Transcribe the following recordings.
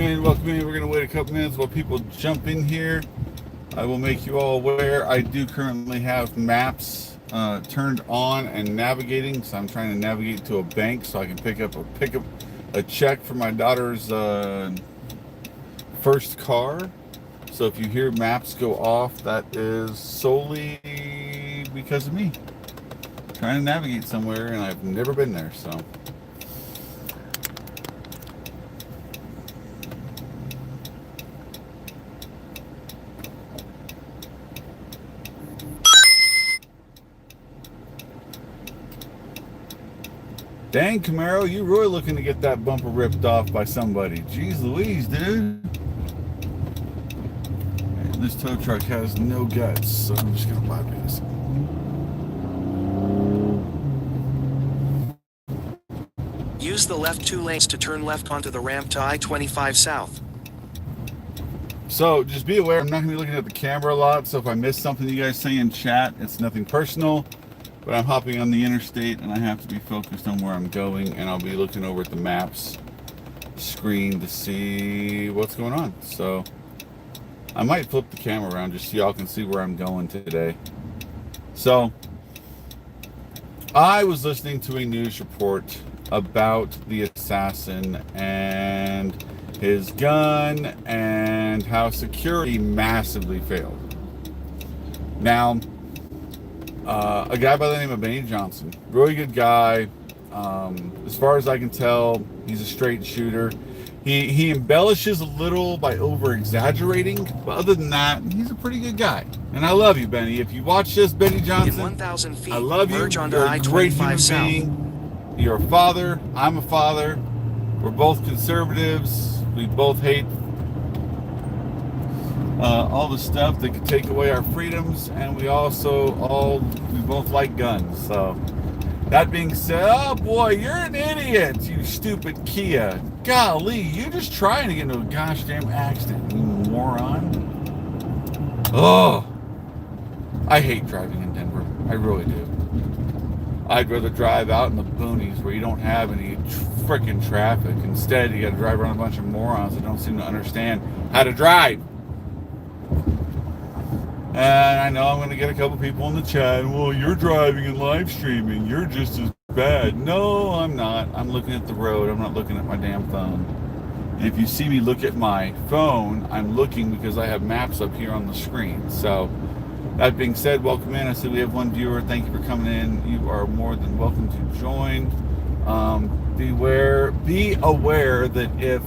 Welcome in. We're going to wait a couple minutes while people jump in here. I will make you all aware I do currently have maps turned on and navigating. So I'm trying to navigate to a bank so I can pick up a check for my daughter's first car. So if you hear maps go off, that is solely because of me trying to navigate somewhere, and I've never been there. So. Dang, Camaro, you really looking to get that bumper ripped off by somebody. Jeez Louise, dude. And this tow truck has no guts, so I'm just going to bypass it. Use the left 2 lanes to turn left onto the ramp to I-25 South. So just be aware, I'm not going to be looking at the camera a lot, so if I miss something you guys say in chat, it's nothing personal. But I'm hopping on the interstate and I have to be focused on where I'm going, and I'll be looking over at the maps screen to see what's going on. So I might flip the camera around just so y'all can see where I'm going today. So I was listening to a news report about the assassin and his gun and how security massively failed. Now, a guy by the name of Benny Johnson, really good guy. As far as I can tell, he's a straight shooter. He embellishes a little by over exaggerating, but other than that, he's a pretty good guy. And I love you, Benny. If you watch this, Benny Johnson, in 1,000 feet, I love you. merge onto You're a great human I-25 being. You're a father. I'm a father. We're both conservatives. We both hate all the stuff that could take away our freedoms, and we both like guns. So that being said, oh boy, you're an idiot, you stupid Kia. Golly, you're just trying to get into a gosh damn accident, you moron. Oh, I hate driving in Denver. I really do. I'd rather drive out in the boonies where you don't have any freaking traffic. Instead, you got to drive around a bunch of morons that don't seem to understand how to drive. And I know I'm going to get a couple people in the chat. Well, you're driving and live streaming. You're just as bad. No, I'm not. I'm looking at the road. I'm not looking at my damn phone. And if you see me look at my phone, I'm looking because I have maps up here on the screen. So that being said, welcome in. I see we have one viewer. Thank you for coming in. You are more than welcome to join. Be aware that if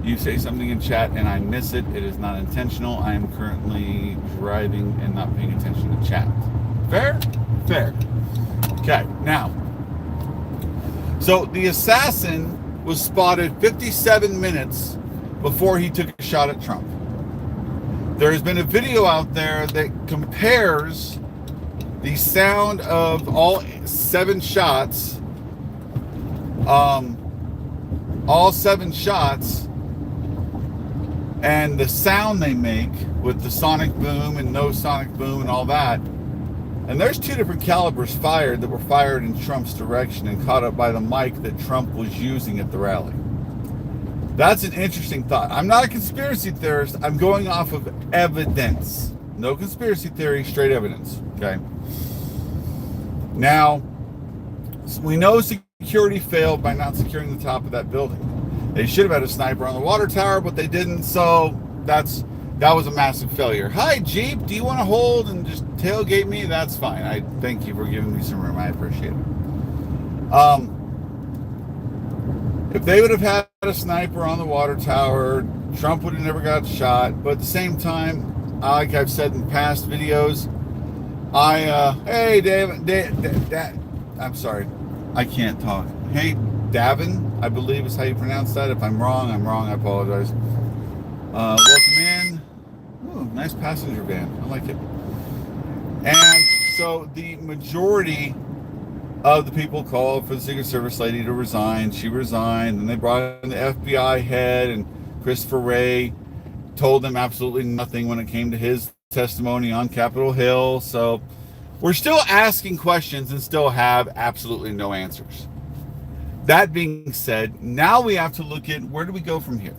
you say something in chat and I miss it, it is not intentional. I am currently driving and not paying attention to chat. Fair? Fair. Okay, now. So the assassin was spotted 57 minutes before he took a shot at Trump. There has been a video out there that compares the sound of all 7 shots, and the sound they make with the sonic boom and no sonic boom and all that. And there's 2 different calibers fired that were fired in Trump's direction and caught up by the mic that Trump was using at the rally. That's an interesting thought. I'm not a conspiracy theorist. I'm going off of evidence. No conspiracy theory, straight evidence. Okay. Now, we know security failed by not securing the top of that building. They should have had a sniper on the water tower, but they didn't, so that was a massive failure. Hi, Jeep. Do you want to hold and just tailgate me? That's fine. I thank you for giving me some room. I appreciate it. If they would have had a sniper on the water tower, Trump would have never got shot. But at the same time, like I've said in past videos, hey, David, I'm sorry. I can't talk. Hey, Davin, I believe is how you pronounce that. If I'm wrong, I apologize. Welcome in. Ooh, nice passenger van. I like it. And so the majority of the people called for the Secret Service lady to resign. She resigned, and they brought in the FBI head, and Christopher Wray told them absolutely nothing when it came to his testimony on Capitol Hill. So we're still asking questions and still have absolutely no answers. That being said, now we have to look at where do we go from here?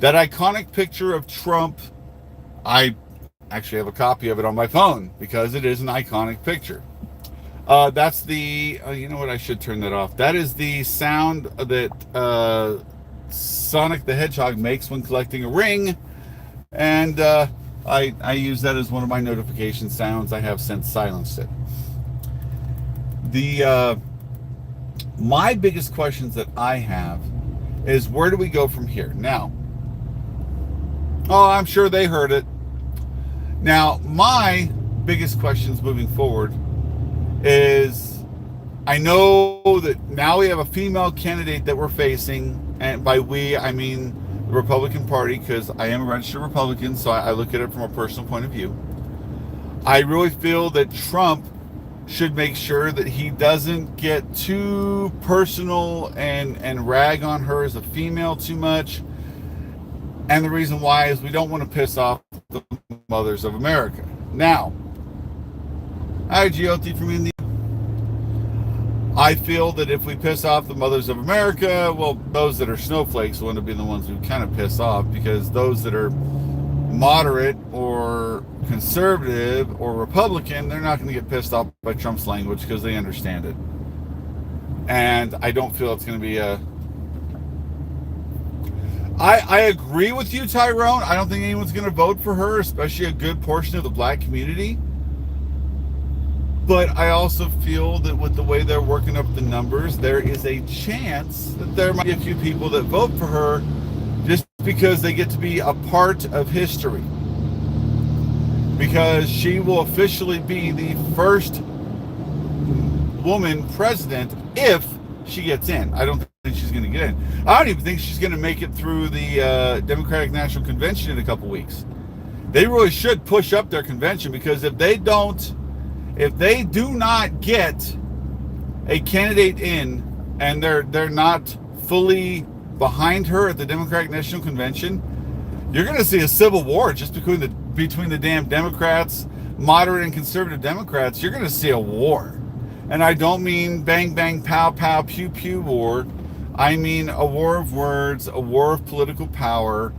That iconic picture of Trump, I actually have a copy of it on my phone because it is an iconic picture. That's the, you know what, I should turn that off. That is the sound that Sonic the Hedgehog makes when collecting a ring. And I use that as one of my notification sounds. I have since silenced it. My biggest questions that I have is, where do we go from here? Now, I'm sure they heard it. Now, my biggest questions moving forward is, I know that now we have a female candidate that we're facing, and by we, I mean the Republican Party, because I am a registered Republican, so I look at it from a personal point of view. I really feel that Trump should make sure that he doesn't get too personal and rag on her as a female too much. And the reason why is we don't want to piss off the mothers of America. Now, hi, GOT from India. I feel that if we piss off the mothers of America, well, those that are snowflakes want to be the ones who kind of piss off, because those that are moderate or conservative or Republican, they're not going to get pissed off by Trump's language because they understand it. And I don't feel it's going to be I agree with you, Tyrone. I don't think anyone's going to vote for her, especially a good portion of the black community. But I also feel that with the way they're working up the numbers, there is a chance that there might be a few people that vote for her just because they get to be a part of history. Because she will officially be the first woman president if she gets in. I don't think she's going to get in. I don't even think she's going to make it through the Democratic National Convention in a couple weeks. They really should push up their convention, because if they do not get a candidate in and they're not fully behind her at the Democratic National Convention, you're going to see a civil war just between the damn Democrats, moderate and conservative Democrats. You're going to see a war. And I don't mean bang, bang, pow, pow, pew, pew war. I mean a war of words, a war of political power.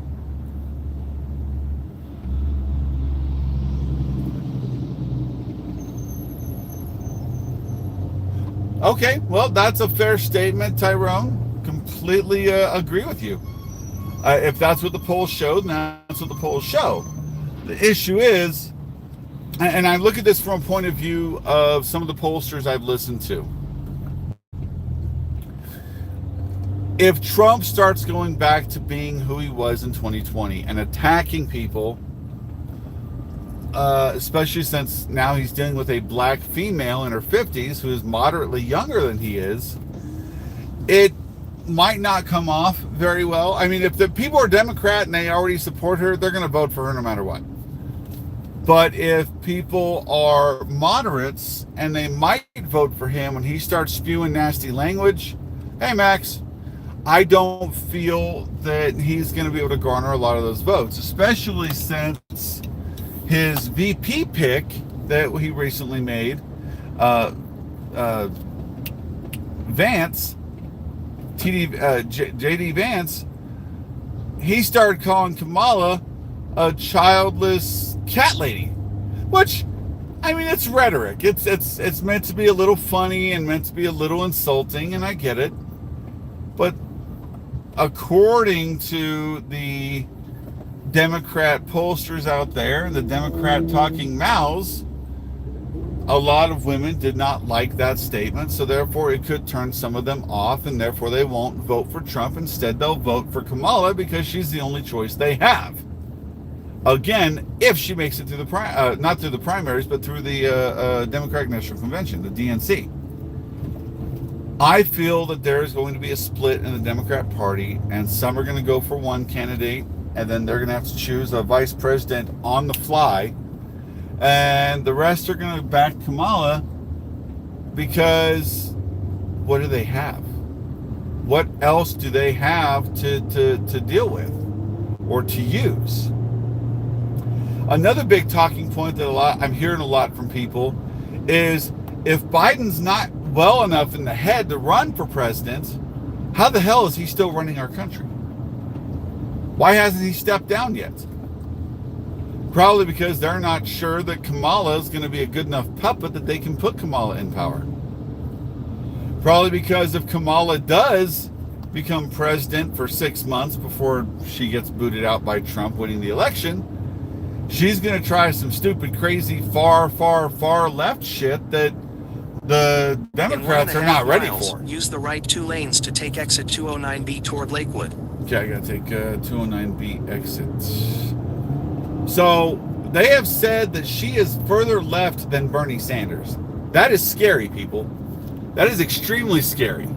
Okay, well, that's a fair statement, Tyrone. Completely agree with you. If that's what the polls showed, then that's what the polls show. The issue is, and I look at this from a point of view of some of the pollsters I've listened to. If Trump starts going back to being who he was in 2020 and attacking people, especially since now he's dealing with a black female in her 50s who is moderately younger than he is, it might not come off very well. I mean, if the people are Democrat and they already support her, they're going to vote for her no matter what. But if people are moderates and they might vote for him when he starts spewing nasty language, hey, Max, I don't feel that he's going to be able to garner a lot of those votes, especially since his VP pick that he recently made, Vance, JD Vance, he started calling Kamala a childless cat lady, which, I mean, it's rhetoric. It's meant to be a little funny and meant to be a little insulting, and I get it. But according to the Democrat pollsters out there and the Democrat talking mouths, a lot of women did not like that statement, so therefore it could turn some of them off, and therefore they won't vote for Trump. Instead, they'll vote for Kamala because she's the only choice they have. Again, if she makes it through the not through the primaries, but through the Democratic National Convention, the DNC. I feel that there is going to be a split in the Democrat Party, and some are going to go for one candidate, and then they're going to have to choose a vice president on the fly, and the rest are going to back Kamala because what do they have? What else do they have to deal with or to use? Another big talking point that I'm hearing a lot from people is, if Biden's not well enough in the head to run for president, how the hell is he still running our country? Why hasn't he stepped down yet? Probably because they're not sure that Kamala is going to be a good enough puppet that they can put Kamala in power. Probably because if Kamala does become president for 6 months before she gets booted out by Trump winning the election, she's going to try some stupid, crazy, far left shit that the Democrats are not ready for. Use the right 2 lanes to take exit 209B toward Lakewood. Okay, I gotta take 209B exit. So they have said that she is further left than Bernie Sanders. That is scary, people. That is extremely scary.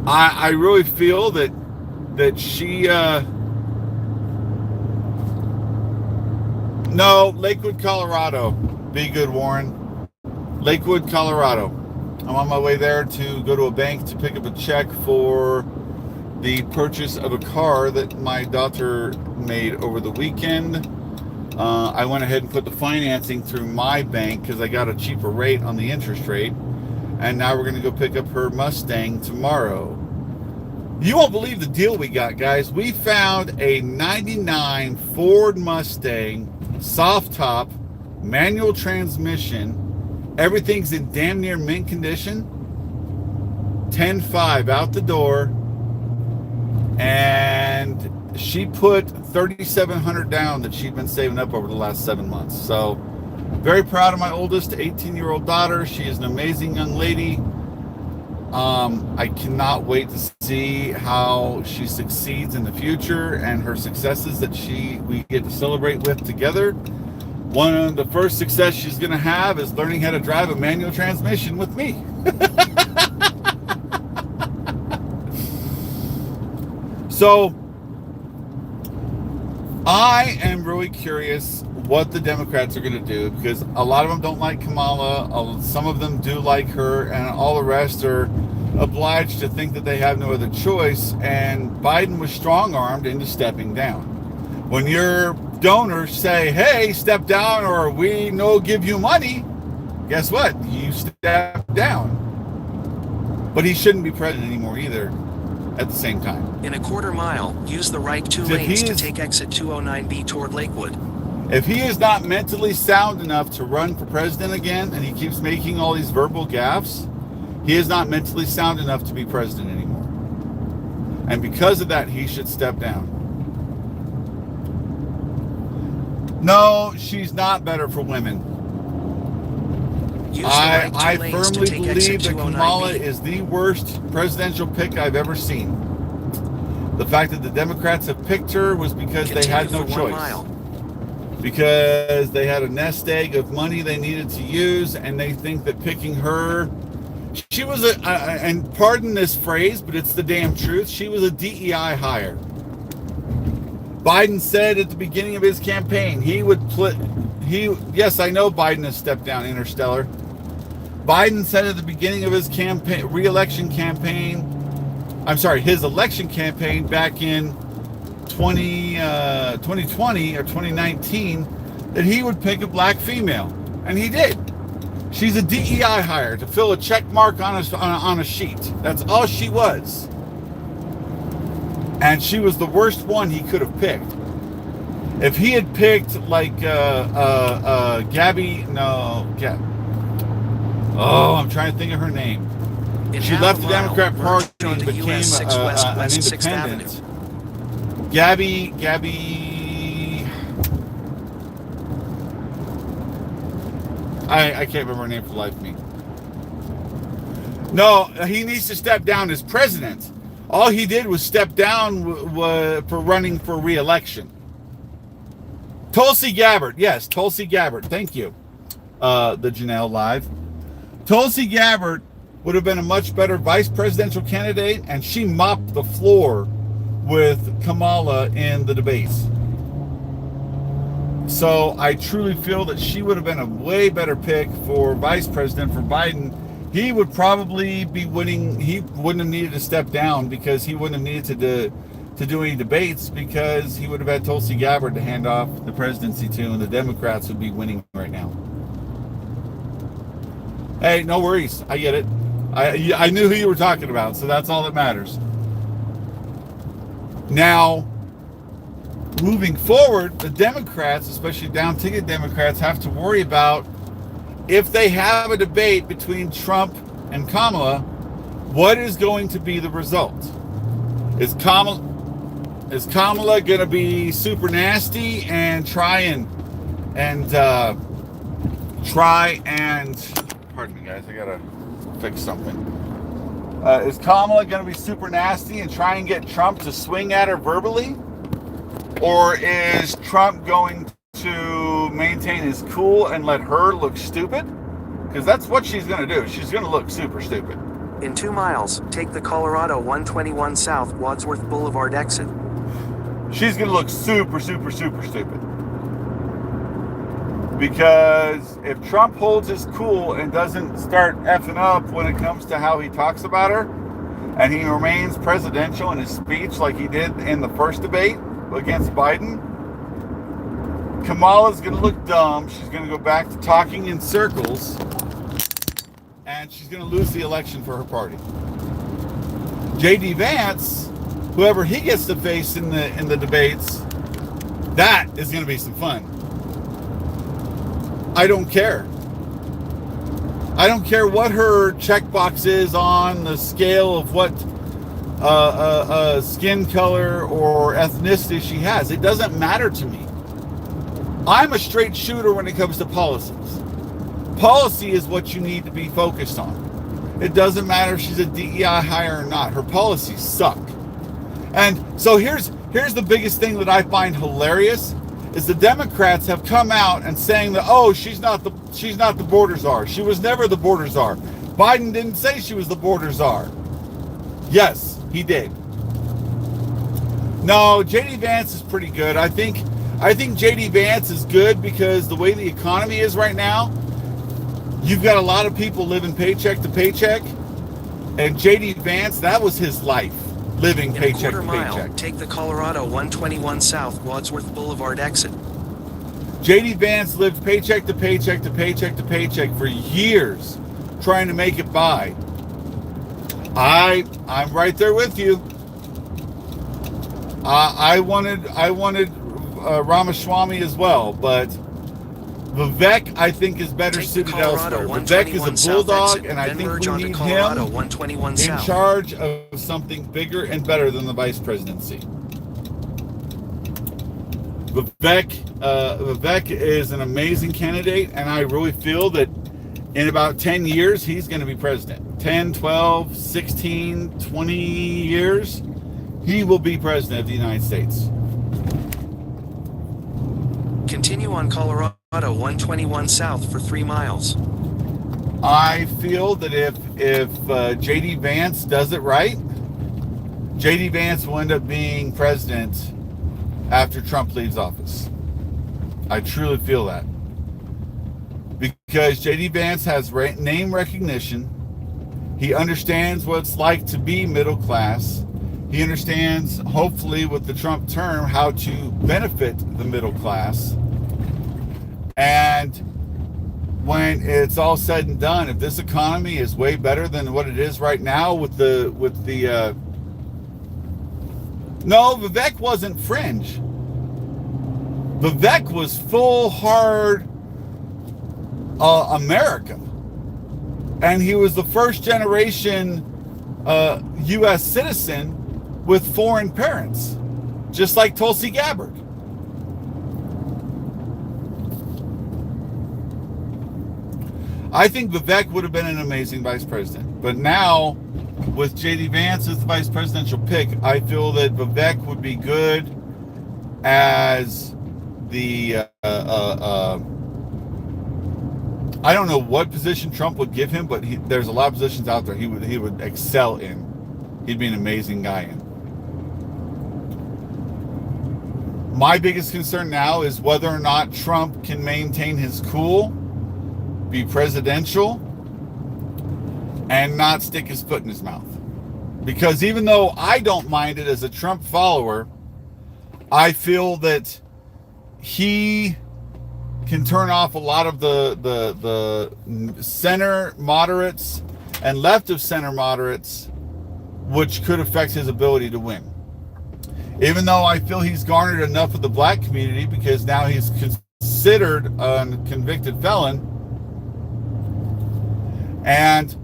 I really feel that she no, Lakewood, Colorado. Be good, Warren. Lakewood, Colorado. I'm on my way there to go to a bank to pick up a check for the purchase of a car that my daughter made over the weekend. I went ahead and put the financing through my bank because I got a cheaper rate on the interest rate. And now we're going to go pick up her Mustang tomorrow. You won't believe the deal we got, guys. We found a 99 Ford Mustang, soft top, manual transmission. Everything's in damn near mint condition. 10.5 out the door. And she put $3,700 down that she'd been saving up over the last 7 months. So very proud of my oldest 18-year-old daughter. She is an amazing young lady. I cannot wait to see how she succeeds in the future and her successes that we get to celebrate with together. One of the first success she's going to have is learning how to drive a manual transmission with me. So I am really curious what the Democrats are going to do, because a lot of them don't like Kamala, some of them do like her, and all the rest are obliged to think that they have no other choice. And Biden was strong-armed into stepping down. When your donors say, hey, step down or we no give you money, guess what? You step down. But he shouldn't be president anymore either at the same time. In a quarter mile, use the right 2 lanes to take exit 209B toward Lakewood. If he is not mentally sound enough to run for president again, and he keeps making all these verbal gaffes, he is not mentally sound enough to be president anymore. And because of that, he should step down. No, she's not better for women. I firmly believe that Kamala is the worst presidential pick I've ever seen. The fact that the Democrats have picked her was because they had no choice. Because they had a nest egg of money they needed to use, and they think that picking her, she was and pardon this phrase, but it's the damn truth, she was a DEI hire. Biden said at the beginning of his campaign, yes, I know Biden has stepped down, Interstellar. Biden said at the beginning of his campaign, his election campaign back in 2020 or 2019, that he would pick a black female, and he did. She's a DEI hire to fill a check mark on a sheet. That's all she was. And she was the worst one he could have picked. If he had picked like Gabby, I'm trying to think of her name. She left the Democrat Party and became an independent. Gabby. I can't remember her name for the life of me. No, he needs to step down as president. All he did was step down for running for re-election. Tulsi Gabbard. Yes, Tulsi Gabbard. Thank you. The Janelle Live. Tulsi Gabbard would have been a much better vice presidential candidate, and she mopped the floor with Kamala in the debates. So I truly feel that she would have been a way better pick for vice president for Biden. He would probably be winning. He wouldn't have needed to step down because he wouldn't have needed to do any debates, because he would have had Tulsi Gabbard to hand off the presidency to, and the Democrats would be winning right now. Hey, no worries. I get it. I knew who you were talking about, so that's all that matters. Now, moving forward, the Democrats, especially down ticket Democrats, have to worry about if they have a debate between Trump and Kamala, what is going to be the result? Is Kamala going to be super nasty and try and pardon me guys, I gotta fix something. Is Kamala going to be super nasty and try and get Trump to swing at her verbally? Or is Trump going to maintain his cool and let her look stupid? Because that's what she's going to do. She's going to look super stupid. In 2 miles, take the Colorado 121 South Wadsworth Boulevard exit. She's going to look super, super, super stupid. Because if Trump holds his cool and doesn't start effing up when it comes to how he talks about her, and he remains presidential in his speech like he did in the first debate against Biden, Kamala's going to look dumb. She's going to go back to talking in circles, and she's going to lose the election for her party. J.D. Vance, whoever he gets to face in the debates, that is going to be some fun. I don't care. I don't care what her checkbox is on the scale of what skin color or ethnicity she has. It doesn't matter to me. I'm a straight shooter when it comes to policies. Policy is what you need to be focused on. It doesn't matter if she's a DEI hire or not. Her policies suck. And so here's the biggest thing that I find hilarious is the Democrats have come out and saying that, oh, she's not the border czar. She was never the border czar. Biden didn't say she was the border czar. Yes, he did. No, J.D. Vance is pretty good. I think J.D. Vance is good because the way the economy is right now, you've got a lot of people living paycheck to paycheck, and J.D. Vance, that was his life. Living paycheck to paycheck. Take the Colorado 121 South Wadsworth Boulevard exit. J.D. Vance lived paycheck to paycheck to paycheck to paycheck for years, trying to make it by. I'm right there with you. I wanted Ramaswamy as well, but Vivek, I think, is better suited elsewhere. Vivek is a bulldog, and I think we need him in charge of something bigger and better than the vice presidency. Vivek is an amazing candidate, and I really feel that in about 10 years, he's going to be president. 10, 12, 16, 20 years, he will be president of the United States. Continue on Colorado 121 South for 3 miles. I feel that if J.D. Vance does it right, J.D. Vance will end up being president after Trump leaves office. I truly feel that. Because J.D. Vance has name recognition. He understands what it's like to be middle class. He understands, hopefully with the Trump term, how to benefit the middle class. And when it's all said and done, if this economy is way better than what it is right now no, Vivek wasn't fringe. Vivek was full hard America. And he was the first generation U.S. citizen with foreign parents, just like Tulsi Gabbard. I think Vivek would have been an amazing vice president. But now, with J.D. Vance as the vice presidential pick, I feel that Vivek would be good as the, I don't know what position Trump would give him, but there's a lot of positions out there he would excel in. He'd be an amazing guy in. My biggest concern now is whether or not Trump can maintain his cool, be presidential, and not stick his foot in his mouth. Because even though I don't mind it as a Trump follower, I feel that he can turn off a lot of the center moderates and left of center moderates, which could affect his ability to win. Even though I feel he's garnered enough of the black community because now he's considered a convicted felon. And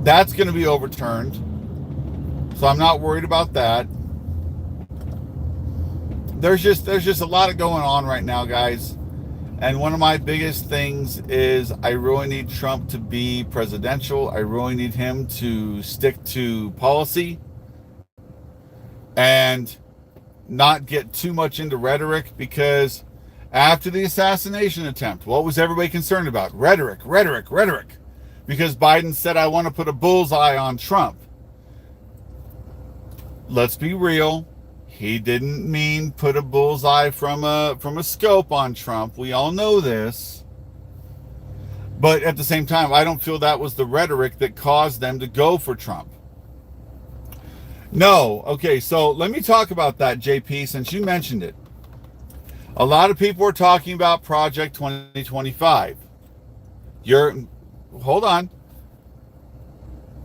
that's going to be overturned. So I'm not worried about that. There's just a lot of going on right now, guys. And one of my biggest things is I really need Trump to be presidential. I really need him to stick to policy and not get too much into rhetoric, because after the assassination attempt, what was everybody concerned about? Rhetoric. Because Biden said, I want to put a bullseye on Trump. Let's be real. He didn't mean put a bullseye from a scope on Trump. We all know this. But at the same time, I don't feel that was the rhetoric that caused them to go for Trump. No. Okay, so let me talk about that, JP, since you mentioned it. A lot of people are talking about Project 2025. Hold on.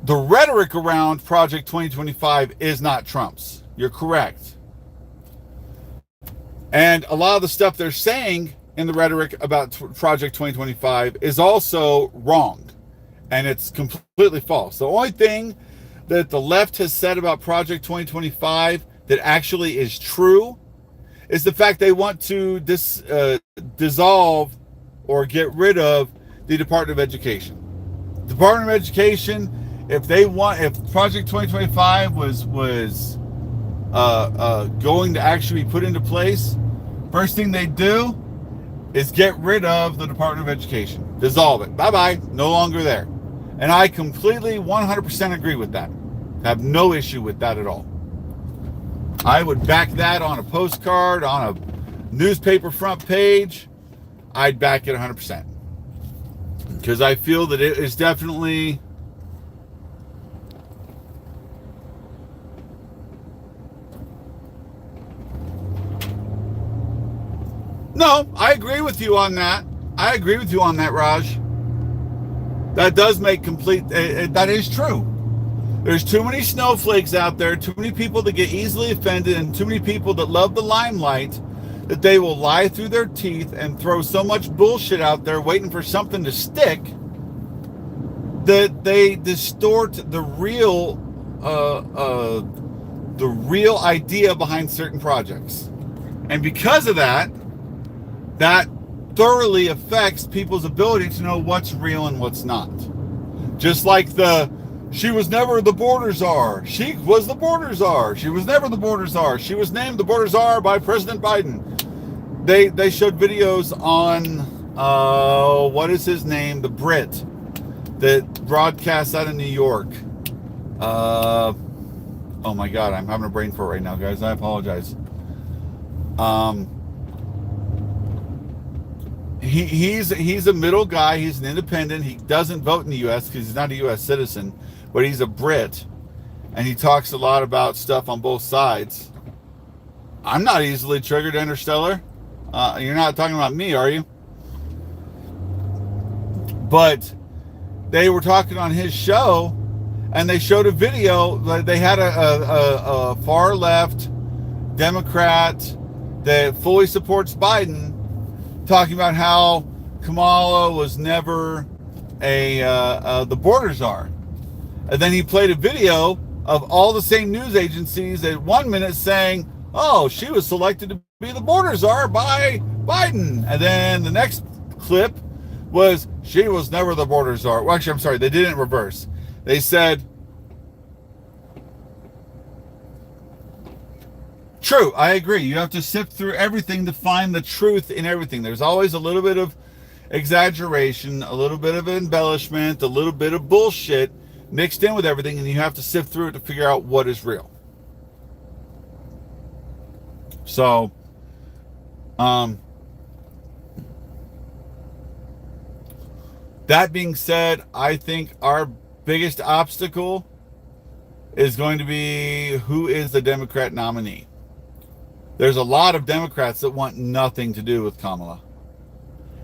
The rhetoric around Project 2025 is not Trump's. You're correct. And a lot of the stuff they're saying in the rhetoric about Project 2025 is also wrong. And it's completely false. The only thing that the left has said about Project 2025 that actually is true is the fact they want to dissolve or get rid of the Department of Education. The Department of Education, if Project 2025 was going to actually be put into place, first thing they do is get rid of the Department of Education. Dissolve it. Bye-bye. No longer there. And I completely 100% agree with that. I have no issue with that at all. I would back that on a postcard, on a newspaper front page. I'd back it 100%. Because I feel that it is definitely... No, I agree with you on that. I agree with you on that, Raj. That does make complete... that is true. There's too many snowflakes out there, too many people that get easily offended, and too many people that love the limelight that they will lie through their teeth and throw so much bullshit out there waiting for something to stick that they distort the real idea behind certain projects. And because of that, that thoroughly affects people's ability to know what's real and what's not. Just like she was never the border czar. She was the border czar. She was never the border czar. She was named the border czar by President Biden. They showed videos on, what is his name? The Brit that broadcasts out of New York. Oh my God, I'm having a brain fart right now, guys. I apologize. He's a middle guy. He's an independent. He doesn't vote in the U.S. because he's not a U.S. citizen, but he's a Brit, and he talks a lot about stuff on both sides. I'm not easily triggered, Interstellar. You're not talking about me, are you? But they were talking on his show, and they showed a video. They had a far left Democrat that fully supports Biden, talking about how Kamala was never the border czar. And then he played a video of all the same news agencies at 1 minute saying, oh, she was selected to be the border czar by Biden. And then the next clip was, she was never the border czar. Well, actually, I'm sorry, they did it in reverse. They said, true, I agree. You have to sift through everything to find the truth in everything. There's always a little bit of exaggeration, a little bit of embellishment, a little bit of bullshit mixed in with everything, and you have to sift through it to figure out what is real. So, that being said, I think our biggest obstacle is going to be who is the Democrat nominee. There's a lot of Democrats that want nothing to do with Kamala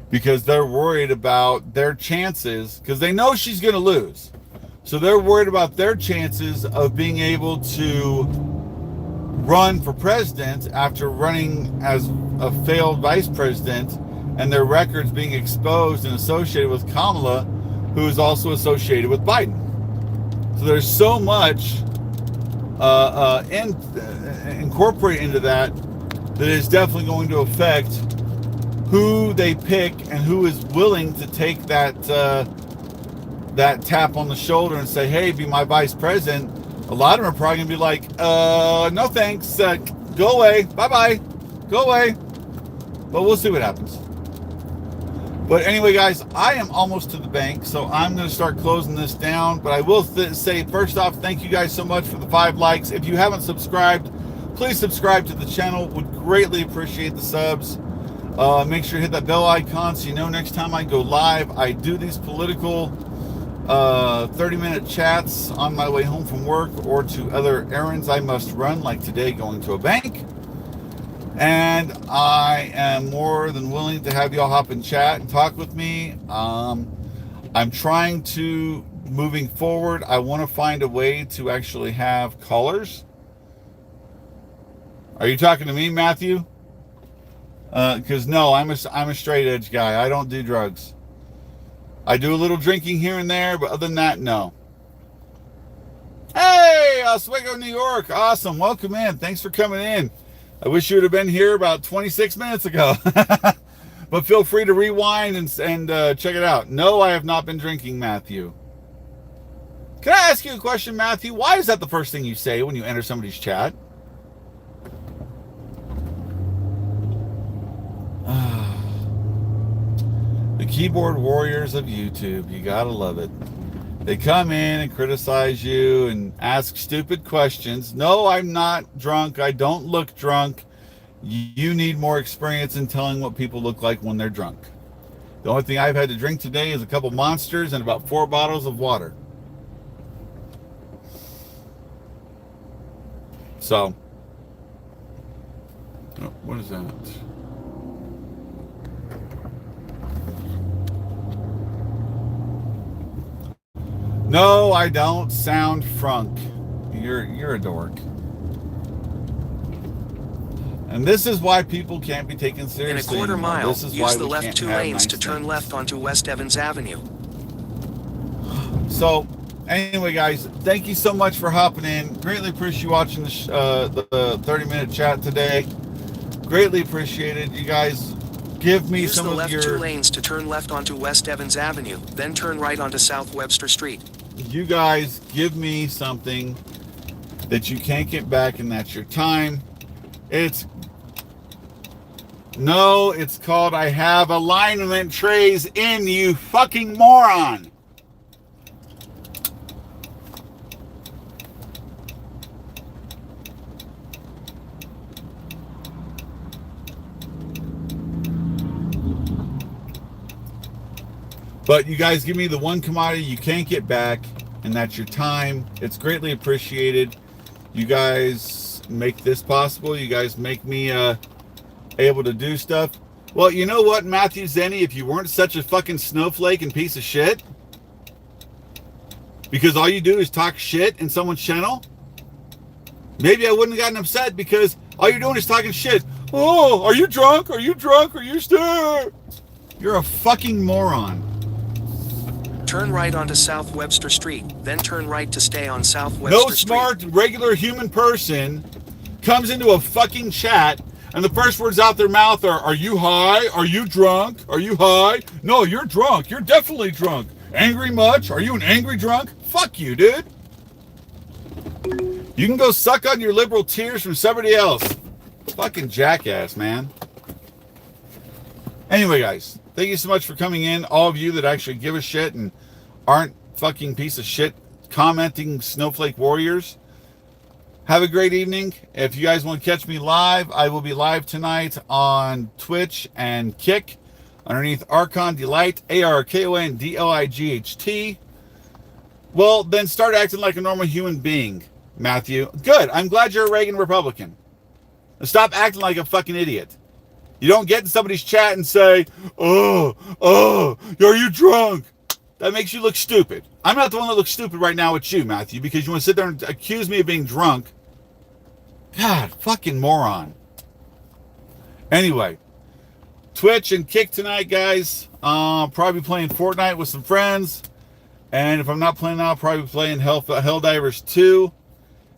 because they're worried about their chances, because they know she's going to lose. So they're worried about their chances of being able to run for president after running as a failed vice president and their records being exposed and associated with Kamala, who is also associated with Biden. So there's so much incorporated into that is definitely going to affect who they pick and who is willing to take that that tap on the shoulder and say, hey, be my vice president. A lot of them are probably going to be like, no thanks, go away, bye-bye, go away. But we'll see what happens. But anyway, guys, I am almost to the bank, so I'm going to start closing this down. But I will say, first off, thank you guys so much for the 5 likes. If you haven't subscribed, please subscribe to the channel. Would greatly appreciate the subs. Make sure to hit that bell icon so you know next time I go live. I do these political 30-minute chats on my way home from work or to other errands I must run, like today going to a bank. And I am more than willing to have y'all hop in chat and talk with me. I'm trying to, moving forward, I want to find a way to actually have callers. Are you talking to me, Matthew? Because no, I'm a straight edge guy. I don't do drugs. I do a little drinking here and there, but other than that, no. Hey, Oswego, New York. Awesome. Welcome in. Thanks for coming in. I wish you would have been here about 26 minutes ago. But feel free to rewind and check it out. No, I have not been drinking, Matthew. Can I ask you a question, Matthew? Why is that the first thing you say when you enter somebody's chat? The keyboard warriors of YouTube. You gotta love it. They come in and criticize you and ask stupid questions. No, I'm not drunk. I don't look drunk. You need more experience in telling what people look like when they're drunk. The only thing I've had to drink today is a couple Monsters and about 4 bottles of water. So, what is that? No, I don't sound frunk. You're a dork. And this is why people can't be taken seriously. In a quarter mile, this is use why the we left can't 2 have lanes nice to turn things. left onto West Evans Avenue. So, anyway, guys, thank you so much for hopping in. Greatly appreciate you watching the 30-minute chat today. Greatly appreciated. You guys give me Use some the of left your... 2 lanes to turn left onto West Evans Avenue, then turn right onto South Webster Street. You guys give me something that you can't get back, and that's your time. It's called I have alignment trays in, you fucking moron. But you guys give me the one commodity you can't get back, and that's your time. It's greatly appreciated. You guys make this possible. You guys make me able to do stuff. Well, you know what, Matthew Zenny, if you weren't such a fucking snowflake and piece of shit, because all you do is talk shit in someone's channel, maybe I wouldn't have gotten upset, because all you're doing is talking shit. Oh, are you drunk? Are you drunk? Are you stir? You're a fucking moron. Turn right onto South Webster Street, then turn right to stay on South Webster No Street. smart, regular human person comes into a fucking chat and the first words out their mouth are you high? Are you drunk? Are you high? No, you're drunk. You're definitely drunk. Angry much? Are you an angry drunk? Fuck you, dude. You can go suck on your liberal tears from somebody else. Fucking jackass, man. Anyway, guys, thank you so much for coming in. All of you that actually give a shit and aren't fucking piece of shit commenting snowflake warriors. Have a great evening. If you guys want to catch me live, I will be live tonight on Twitch and Kick underneath Archon Delight, ARKONDLIGHT. Well, then start acting like a normal human being, Matthew. Good. I'm glad you're a Reagan Republican. Stop acting like a fucking idiot. You don't get in somebody's chat and say, oh, are you drunk? That makes you look stupid. I'm not the one that looks stupid right now, it's you, Matthew, because you want to sit there and accuse me of being drunk. God, fucking moron. Anyway, Twitch and Kick tonight, guys. Probably playing Fortnite with some friends. And if I'm not playing, I'll probably be playing Helldivers 2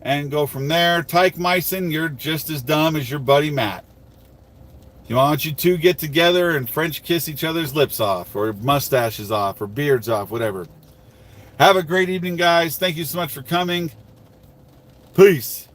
and go from there. Tyke Myson, you're just as dumb as your buddy Matt. Why don't you two get together and French kiss each other's lips off, or mustaches off, or beards off, whatever. Have a great evening, guys. Thank you so much for coming. Peace.